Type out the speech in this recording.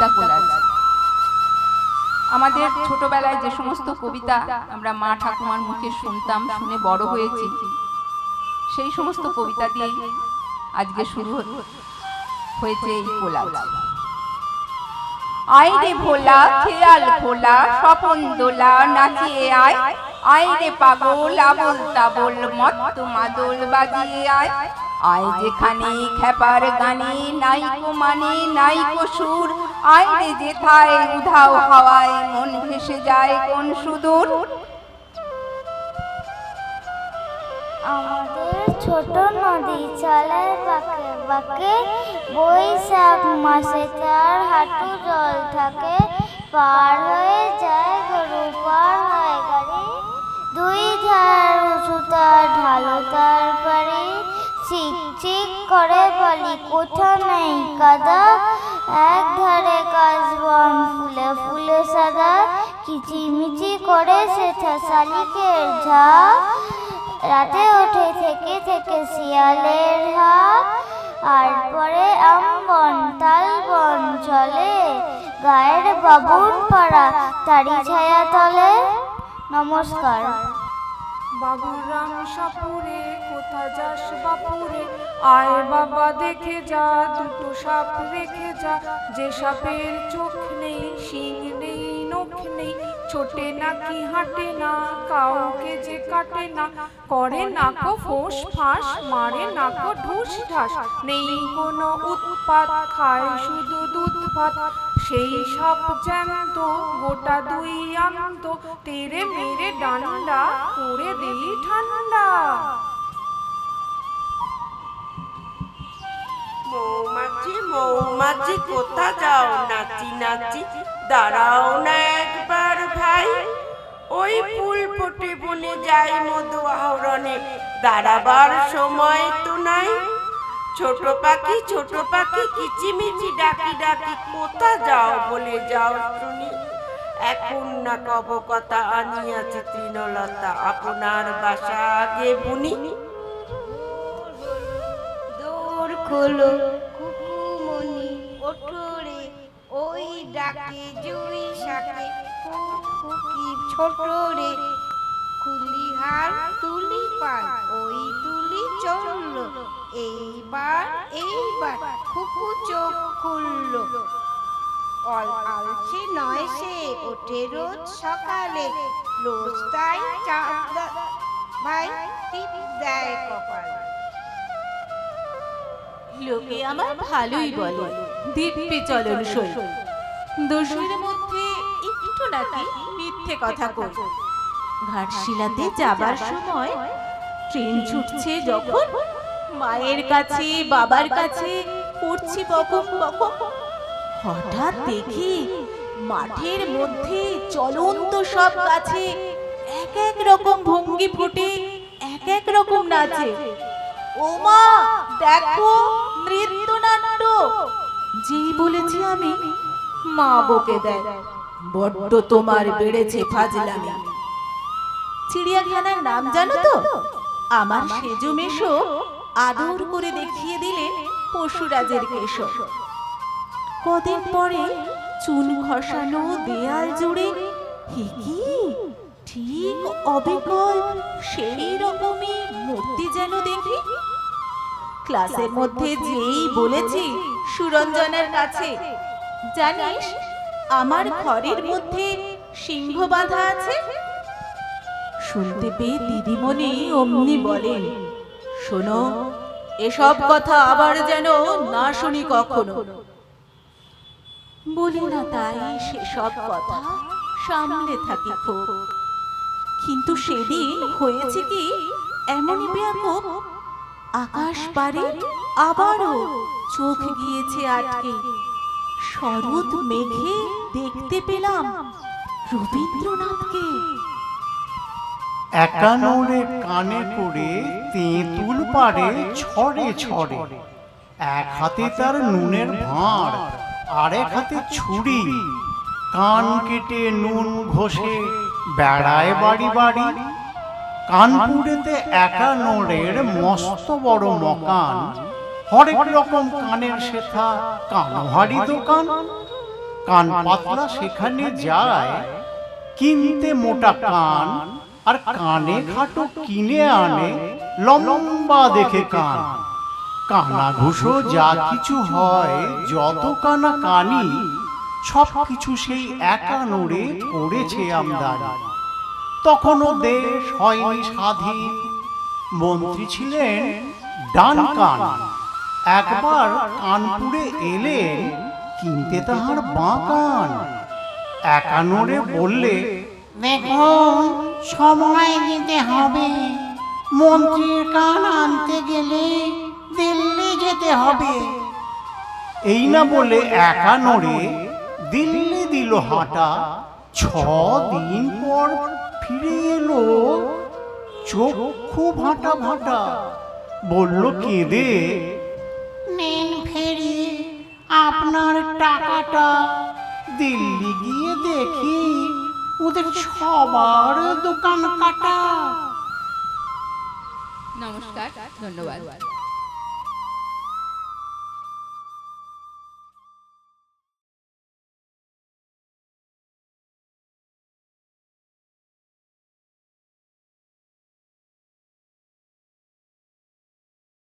কবিতা collage. আমাদের ছোটবেলায় যে সমস্ত কবিতা আমরা মা ঠাকুমার মুখে শুনতাম, শুনে বড় হয়েছি, সেই সমস্ত কবিতা দিয়েই আজকে শুরু হয়েছে এই কোলাজ। আয় রে ভোলা খেয়াল খোলা স্বপন দোলা নাচিয়ে আয়, আয় রে পাগল আবল তাবল মত্ত মাদল বাজিয়ে আয়, আয় যেখানে খেপার গানে নাইকো মানে নাইকো সুর, আয় রে যেথায় উধাও হাওয়ায় মন ভেসে যায় কোন সুদূর। আমাদের ছোট নদী চলে বাঁকে বাঁকে, বৈশাখ মাসে তার হাঁটু জল থাকে, পার হয়ে যায় গরু পার হয় গাড়ি, দুই ধার উঁচু তার ঢালো তার বাড়ি, চিক চিক করে বলি কোথা নেই কাদা, এক ধারে কাশবন ফুলে ফুলে সাদা, কিচিমিচি করে সেথা শালিকের ঝাঁক, রাতে ওঠে থেকে থেকে শিয়ালের হাঁক, আর পরে আমবন তালবন চলে, গায়ের বাবুর পাড়া তারি ছায়া তলে। নমস্কার। বাবুরাম সাপুরে কোথা যাস বাপুরে, আয় বাবা দেখে যা দুটো সাপ রেখে যা, যে সাপের চোখ নেই শিং নেই নখ নেই, ছোটে নাকি হাঁটে না কাউকে যে কাটে না, করে না কো ফোঁস ফাঁস মারে না কো ঢুস ঢাস, নেই কোনো উৎপাত খায় শুধু দুধ ভাত, সেই সাপ জ্যান্ত গোটা দুই আন্ত, তেরে মেরে ডান্ডা করে দেই ঠান্ডা। মৌমাছি মৌমাছি কোথা যাও নাচি নাচি, দাঁড়াও না একবার ভাই, ওই ফুল ফোটে বনে যাই মধু আহরণে, দাঁড়াবার সময় তো নাই, ছোট পাখি কিচিমিচি ডাকি ডাকি, কোথা যাও বলে যাও শুনি, এখন না কব কথা আনিয়াছি তৃণলতা, আপনার বাসা আগে বুনি। দৌড় খোলো কুকুমনি ওঠরে, ওই ডাকে জুই শাকে কুকি ছোট রে, খুলি হার তুলি পার ওই তুলি চলল, এইবার খুকু চোখ খুললো, আলসে নয় সে ওঠে রোজ সকালে, রোজ তাই চাপ ভাই টিপ দেয় কপালে। লোকে আমার ভালোই বলে দিব্যি চলন সই, দোষের মধ্যে একটু নাকি মিথ্যে কথা কই, ঘাটশিলাতে যাবার সময় ট্রেন ছুটছে যখন, মায়ের কাছে বাবার কাছে করছি বকম বকম, হঠাৎ দেখি মাঠের মধ্যে চলন্ত সব গাছে এক এক রকম ভঙ্গি ফুটে এক এক রকম নাচে, ও মা দেখো নৃত্যনাট্য, যেই বলেছি আমি মা বকে দেয়, বড্ড তোমার বেড়েছে ফাজলামি। চিড়িয়াখানার নাম জানো তো? আমার সেজো মেশো আদর করে দেখিয়ে দিলেন পশুরাজের কেশর। কদিন পরে চুন ঘষানো দেয়াল জুড়ে কি ঠিক অবিকল সেই রকমই মূর্তি যেন দেখি। ক্লাসের মধ্যে যেই বলেছি সুরঞ্জনার কাছে, জানিস আমার ঘরের মধ্যে সিংহ বাঁধা আছে, শুনতে পেয়ে দিদিমণি অমনি বলেন, শোনো এসব কথা আবার যেন না শুনি কখনো। বলি না তাই সেসব কথা সামলে থাকি খুব, কিন্তু সেদিন হয়েছে কি এমনই ব্যাপক, আকাশ পারে আবারও চোখ গিয়েছে আটকে, শরৎ মেঘে দেখতে পেলাম রবীন্দ্রনাথকে। একা নড়ে কানে করে তেঁতুল পাড়ে ছড়ে ছড়ে, এক হাতে তার নুনের ভাঁড় আর এক হাতে ছুরি, কান কেটে নুন ঘষে বেড়ায় বাড়ি বাড়ি। কানপুরেতে একা নড়ের মস্ত বড় মকান, হরেক রকম কানের শেথা কানোহারি দোকান। কান পাতলা সেখানে যায় কিনতে মোটা কান, আর কানে খাটো কিনে আনে লম্বা দেখে কান। কানা ঘুষো যা কিছু হয়, যত কানা কানি, সব কিছু সেই একা নড়ে করেছে আমদানি। তখনও দেশ হয়নি স্বাধীন, মন্ত্রী ছিলেন ডানকান। একবার কানপুরে এলেন কিনতে তাহার বাঁ কান। একা নড়ে বললে, দেখুন, সময় দিতে হবে, মন্ত্রীর কান আনতে গেলে দিল্লি যেতে হবে। এই না বলে একা নড়ে দিল্লি দিল হাঁটা। 6 দিন পর ফিরে এলো চক্ষু ভাটা ভাটা। বলল কেঁদে, নিন ফিরিয়ে আপনার টাকাটা। দিল্লি গিয়ে দেখি ওদের সবার দোকান কাটা। নমস্কার, ধন্যবাদ।